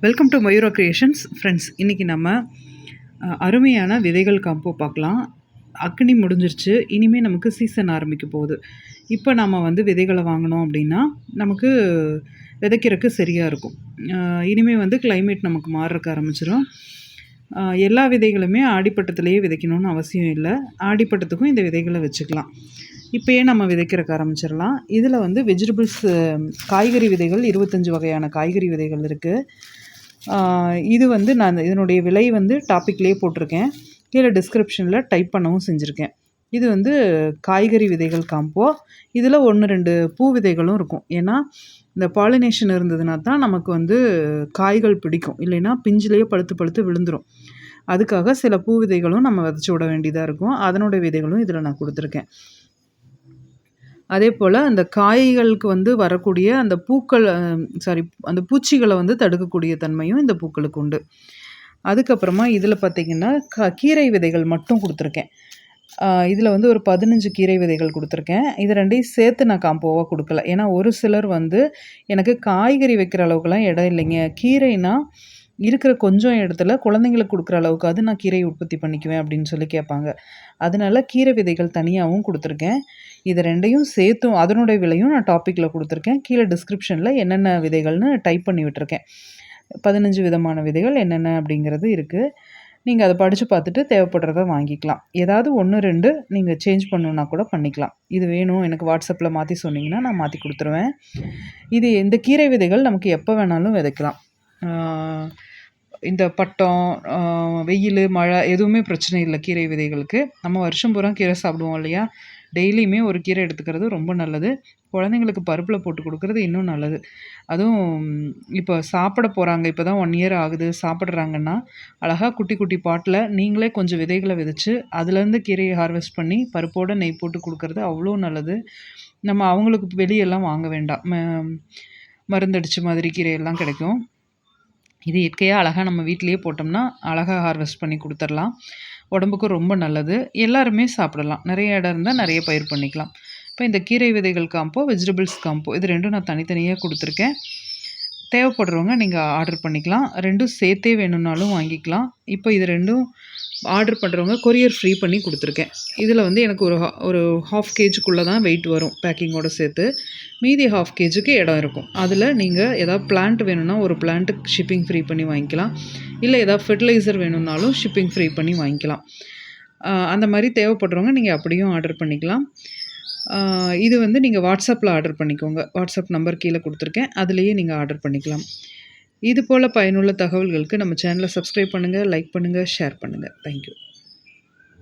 Welcome to Mayura creations friends. இன்றைக்கி நம்ம அருமையான விதைகள் காம்போ பார்க்கலாம். அக்னி முடிஞ்சிருச்சு, இனிமேல் நமக்கு சீசன் ஆரம்பிக்க போகுது. இப்போ நம்ம விதைகளை வாங்கினோம் அப்படின்னா நமக்கு விதைக்கிறதுக்கு சரியாக இருக்கும். இனிமேல் கிளைமேட் நமக்கு மாறுறக்க ஆரம்பிச்சிடும். எல்லா விதைகளுமே ஆடிப்பட்டத்துலேயே விதைக்கணும்னு அவசியம் இல்லை. ஆடிப்பட்டத்துக்கும் இந்த விதைகளை வச்சுக்கலாம். இப்போயே நம்ம விதைக்கிறக்க ஆரம்பிச்சிடலாம். இதில் வெஜிடபிள்ஸ் காய்கறி விதைகள் 25 வகையான காய்கறி விதைகள் இருக்குது. இது நான் இதனுடைய விலை டாப்பிக்லேயே போட்டிருக்கேன். கீழே டிஸ்கிரிப்ஷனில் டைப் பண்ணவும் செஞ்சுருக்கேன். இது காய்கறி விதைகள் காம்போ. இதில் 1-2 பூ விதைகளும் இருக்கும். ஏன்னா இந்த பாலினேஷன் இருந்ததுனா தான் நமக்கு காய்கள் பிடிக்கும். இல்லைன்னா பிஞ்சிலேயே பழுத்து பழுத்து விழுந்துடும். அதுக்காக சில பூ விதைகளும் நம்ம விதைச்சி விட வேண்டியதாக இருக்கும். அதனுடைய விதைகளும் இதில் நான் கொடுத்துருக்கேன். அதே போல் அந்த காய்களுக்கு வரக்கூடிய அந்த பூக்கள் அந்த பூச்சிகளை தடுக்கக்கூடிய தன்மையும் இந்த பூக்களுக்கு உண்டு. அதுக்கப்புறமா இதில் பார்த்திங்கன்னா கீரை விதைகள் மட்டும் கொடுத்துருக்கேன். இதில் ஒரு 15 கீரை விதைகள் கொடுத்துருக்கேன். இது ரெண்டையும் சேர்த்து நான் காம்போவாக கொடுக்கல. ஏன்னா ஒரு சிலர் எனக்கு காய்கறி வைக்கிற அளவுக்குலாம் இடம் இல்லைங்க, கீரைனா இருக்கிற கொஞ்சம் இடத்துல குழந்தைங்களுக்கு கொடுக்குற அளவுக்காவது நான் கீரை உற்பத்தி பண்ணிக்குவேன் அப்படின்னு சொல்லி கேட்பாங்க. அதனால கீரை விதைகள் தனியாகவும் கொடுத்துருக்கேன். இது ரெண்டையும் சேர்த்தும் அதனுடைய விலையும் நான் டாப்பிக்கில் கொடுத்துருக்கேன். கீழே டிஸ்கிரிப்ஷனில் என்னென்ன விதைகள்னு டைப் பண்ணி விட்டுருக்கேன். 15 விதமான விதைகள் என்னென்ன அப்படிங்கிறது இருக்குது. நீங்கள் அதை படித்து பார்த்துட்டு தேவைப்படுறத வாங்கிக்கலாம். ஏதாவது 1-2 நீங்கள் சேஞ்ச் பண்ணணுன்னா கூட பண்ணிக்கலாம். இது வேணும் எனக்கு வாட்ஸ்அப்பில் மாற்றி சொன்னீங்கன்னா நான் மாற்றி கொடுத்துருவேன். இந்த கீரை விதைகள் நமக்கு எப்போ வேணாலும் விதைக்கலாம். இந்த பட்டம், வெயில், மழை எதுவுமே பிரச்சனை இல்லை கீரை விதைகளுக்கு. நம்ம வருஷம் பூரா கீரை சாப்பிடுவோம் இல்லையா? டெய்லியுமே ஒரு கீரை எடுத்துக்கிறது ரொம்ப நல்லது. குழந்தைங்களுக்கு பருப்பில் போட்டு கொடுக்குறது இன்னும் நல்லது. அதுவும் இப்போ சாப்பிட போகிறாங்க, இப்போ தான் 1 இயர் ஆகுது, சாப்பிட்றாங்கன்னா அழகாக குட்டி குட்டி பாட்டில் நீங்களே கொஞ்சம் விதைகளை விதைச்சி அதுலேருந்து கீரையை ஹார்வெஸ்ட் பண்ணி பருப்போடு நெய் போட்டு கொடுக்குறது அவ்வளோ நல்லது. நம்ம அவங்களுக்கு வெளியெல்லாம் வாங்க வேண்டாம். மருந்தடிச்ச மாதிரி கீரையெல்லாம் கிடைக்கும். இது இயற்கையாக அழகாக நம்ம வீட்டிலையே போட்டோம்னா அழகாக ஹார்வெஸ்ட் பண்ணி கொடுத்துடலாம். உடம்புக்கும் ரொம்ப நல்லது. எல்லாருமே சாப்பிடலாம். நிறைய இடம் இருந்தால் நிறைய பயிர் பண்ணிக்கலாம். இப்போ இந்த கீரை விதைகள் காம்போ, வெஜிடபிள்ஸ் காம்போ இது ரெண்டும் நான் தனித்தனியாக கொடுத்துருக்கேன். தேவைப்படுறவங்க நீங்கள் ஆர்டர் பண்ணிக்கலாம். ரெண்டும் சேர்த்தே வேணும்னாலும் வாங்கிக்கலாம். இப்போ இது ரெண்டும் ஆர்டர் பண்ணுறவங்க கொரியர் ஃப்ரீ பண்ணி கொடுத்துருக்கேன். இதில் எனக்கு ஒரு 1/2 kgக்குள்ளே தான் வெயிட் வரும் பேக்கிங்கோடு சேர்த்து. மீதி 1/2 kgக்கு இடம் இருக்கும். அதில் நீங்கள் ஏதாவது பிளான்ட் வேணும்னா ஒரு பிளான்ட்டுக்கு ஷிப்பிங் ஃப்ரீ பண்ணி வாங்கிக்கலாம். இல்லை ஏதாவது ஃபெர்டிலைசர் வேணும்னாலும் ஷிப்பிங் ஃப்ரீ பண்ணி வாங்கிக்கலாம். அந்த மாதிரி தேவைப்படுறவங்க நீங்கள் அப்படியும் ஆர்டர் பண்ணிக்கலாம். இது நீங்கள் வாட்ஸ்அப்பில் ஆர்டர் பண்ணிக்கோங்க. வாட்ஸ்அப் நம்பர் கீழே கொடுத்துருக்கேன். அதுலேயே நீங்கள் ஆர்டர் பண்ணிக்கலாம். இது போல் பயனுள்ள தகவல்களுக்கு நம்ம சேனலை சப்ஸ்கிரைப் பண்ணுங்கள், லைக் பண்ணுங்கள், ஷேர் பண்ணுங்கள். தேங்க்யூ.